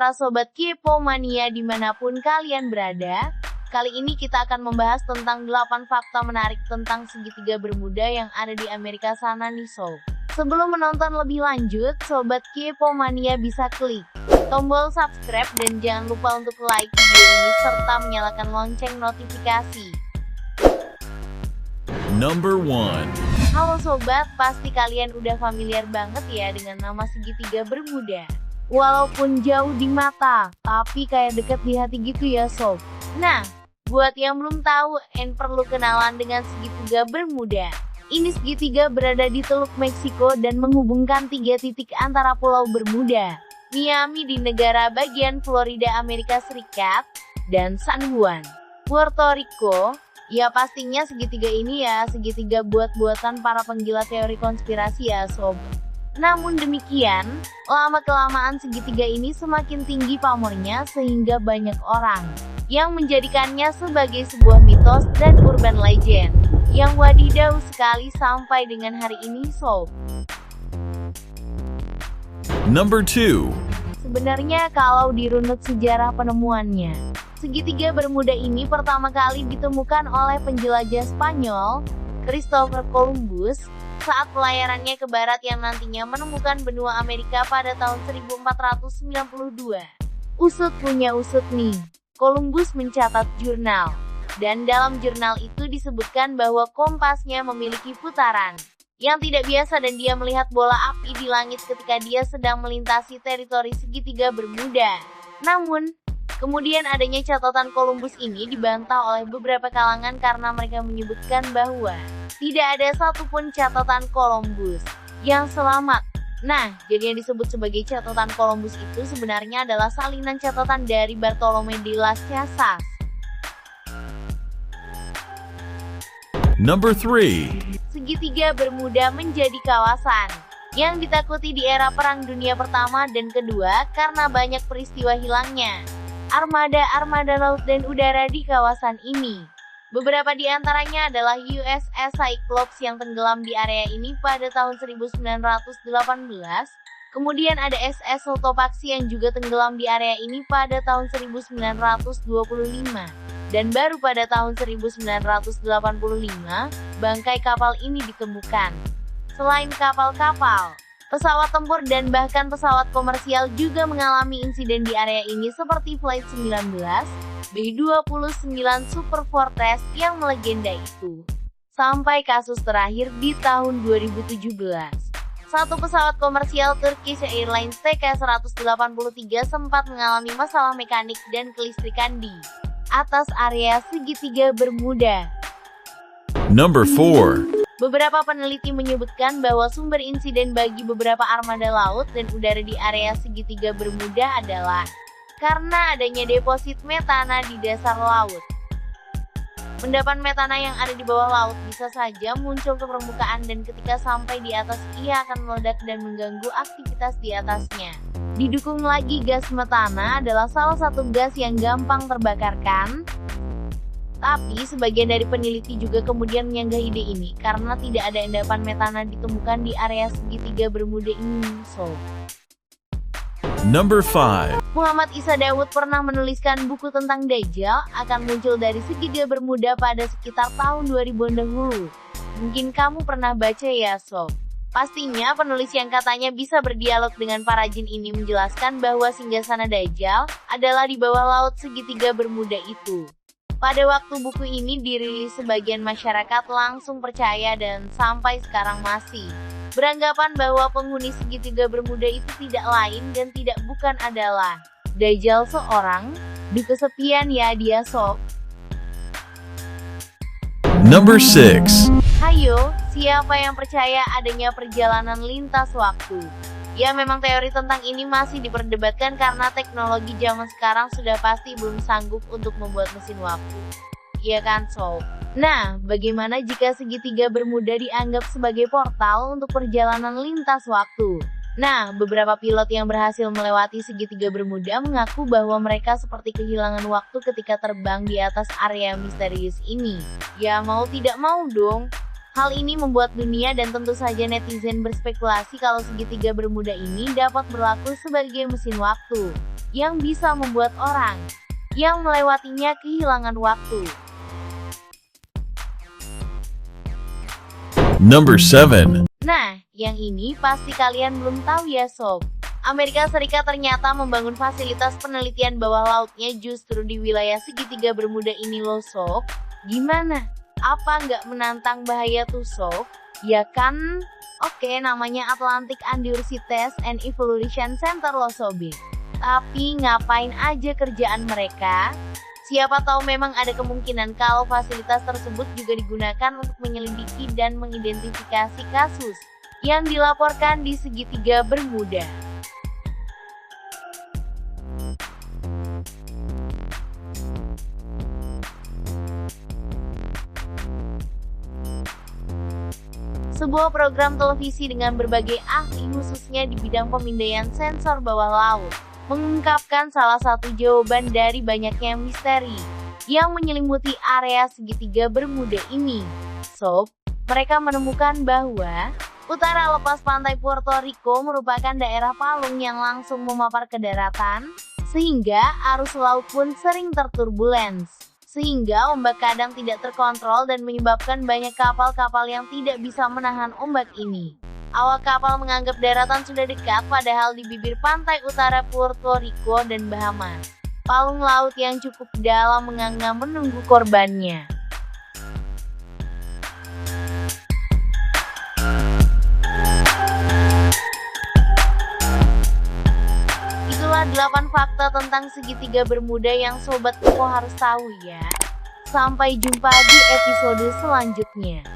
para sobat Kepo Mania dimanapun kalian berada. Kali ini kita akan membahas tentang 8 fakta menarik tentang segitiga bermuda yang ada di Amerika sana nih sob. Sebelum menonton lebih lanjut, sobat Kepo Mania bisa klik tombol subscribe dan jangan lupa untuk like video ini serta menyalakan lonceng notifikasi. Number 1. Halo sobat, pasti kalian udah familiar banget ya dengan nama segitiga bermuda. Walaupun jauh di mata, tapi kayak deket di hati gitu ya sob. Nah, buat yang belum tahu, perlu kenalan dengan segitiga bermuda. Ini segitiga berada di Teluk Meksiko dan menghubungkan 3 titik antara Pulau Bermuda, Miami di negara bagian Florida Amerika Serikat, dan San Juan, Puerto Rico. Ya pastinya segitiga ini ya segitiga buat-buatan para penggila teori konspirasi ya sob. Namun demikian, lama-kelamaan segitiga ini semakin tinggi pamornya sehingga banyak orang yang menjadikannya sebagai sebuah mitos dan urban legend yang wadidaw sekali sampai dengan hari ini sob. Number 2. Sebenarnya kalau dirunut sejarah penemuannya, segitiga bermuda ini pertama kali ditemukan oleh penjelajah Spanyol, Christopher Columbus, saat pelayarannya ke barat yang nantinya menemukan benua Amerika pada tahun 1492. Usut punya usut nih, Columbus mencatat jurnal, dan dalam jurnal itu disebutkan bahwa kompasnya memiliki putaran yang tidak biasa dan dia melihat bola api di langit ketika dia sedang melintasi teritori segitiga bermuda. Namun, kemudian adanya catatan Columbus ini dibantah oleh beberapa kalangan karena mereka menyebutkan bahwa tidak ada satupun catatan Columbus yang selamat. Nah, jadi yang disebut sebagai catatan Columbus itu sebenarnya adalah salinan catatan dari Bartolomé de las Casas. Number 3. Segitiga bermuda menjadi kawasan yang ditakuti di era Perang Dunia Pertama dan Kedua karena banyak peristiwa hilangnya armada laut dan udara di kawasan ini. Beberapa di antaranya adalah USS Cyclops yang tenggelam di area ini pada tahun 1918. Kemudian ada SS Sotopaxi yang juga tenggelam di area ini pada tahun 1925. Dan baru pada tahun 1985, bangkai kapal ini ditemukan. Selain kapal-kapal, pesawat tempur dan bahkan pesawat komersial juga mengalami insiden di area ini seperti Flight 19, B-29 Super Fortress yang melegenda itu. Sampai kasus terakhir di tahun 2017. Satu pesawat komersial Turkish Airlines TK-183 sempat mengalami masalah mekanik dan kelistrikan di atas area segitiga bermuda. Number 4. Beberapa peneliti menyebutkan bahwa sumber insiden bagi beberapa armada laut dan udara di area segitiga bermuda adalah karena adanya deposit metana di dasar laut. Endapan metana yang ada di bawah laut bisa saja muncul ke permukaan dan ketika sampai di atas ia akan meledak dan mengganggu aktivitas di atasnya. Didukung lagi gas metana adalah salah satu gas yang gampang terbakarkan. Tapi sebagian dari peneliti juga kemudian menyanggah ide ini karena tidak ada endapan metana ditemukan di area segitiga bermuda ini. Number 5. Muhammad Isa Daud pernah menuliskan buku tentang Dajjal akan muncul dari segitiga bermuda pada sekitar tahun 2000 dahulu. Mungkin kamu pernah baca ya sob. Pastinya penulis yang katanya bisa berdialog dengan para jin ini menjelaskan bahwa singgasana Dajjal adalah di bawah laut segitiga bermuda itu. Pada waktu buku ini dirilis, sebagian masyarakat langsung percaya dan sampai sekarang masih beranggapan bahwa penghuni segitiga bermuda itu tidak lain dan tidak bukan adalah Dajjal seorang. Di kesepian ya dia sob. Number 6. Hayo, siapa yang percaya adanya perjalanan lintas waktu? Ya memang teori tentang ini masih diperdebatkan karena teknologi zaman sekarang sudah pasti belum sanggup untuk membuat mesin waktu. Iya kan sob? Nah, bagaimana jika segitiga bermuda dianggap sebagai portal untuk perjalanan lintas waktu? Nah, beberapa pilot yang berhasil melewati segitiga bermuda mengaku bahwa mereka seperti kehilangan waktu ketika terbang di atas area misterius ini. Ya mau tidak mau dong. Hal ini membuat dunia dan tentu saja netizen berspekulasi kalau segitiga bermuda ini dapat berlaku sebagai mesin waktu. yang bisa membuat orang yang melewatinya kehilangan waktu. Number 7. Nah, yang ini pasti kalian belum tahu ya sob. Amerika Serikat ternyata membangun fasilitas penelitian bawah lautnya justru di wilayah segitiga Bermuda ini loh sob. Gimana? Apa nggak menantang bahaya tuh sob? Ya kan? Oke, namanya Atlantic Undersea and Evaluation Center loh sobi. Tapi ngapain aja kerjaan mereka? Siapa tahu memang ada kemungkinan kalau fasilitas tersebut juga digunakan untuk menyelidiki dan mengidentifikasi kasus yang dilaporkan di segitiga Bermuda. Sebuah program televisi dengan berbagai ahli khususnya di bidang pemindaian sensor bawah laut mengungkapkan salah satu jawaban dari banyaknya misteri yang menyelimuti area segitiga Bermuda ini. Sob, mereka menemukan bahwa utara lepas pantai Puerto Rico merupakan daerah palung yang langsung memapar ke daratan, sehingga arus laut pun sering terturbulens. Sehingga ombak kadang tidak terkontrol dan menyebabkan banyak kapal-kapal yang tidak bisa menahan ombak ini. Awak kapal menganggap daratan sudah dekat padahal di bibir pantai utara Puerto Rico dan Bahamas, palung laut yang cukup dalam menganga menunggu korbannya. Itulah 8 fakta tentang segitiga Bermuda yang Sobat Kepo harus tahu ya. Sampai jumpa di episode selanjutnya.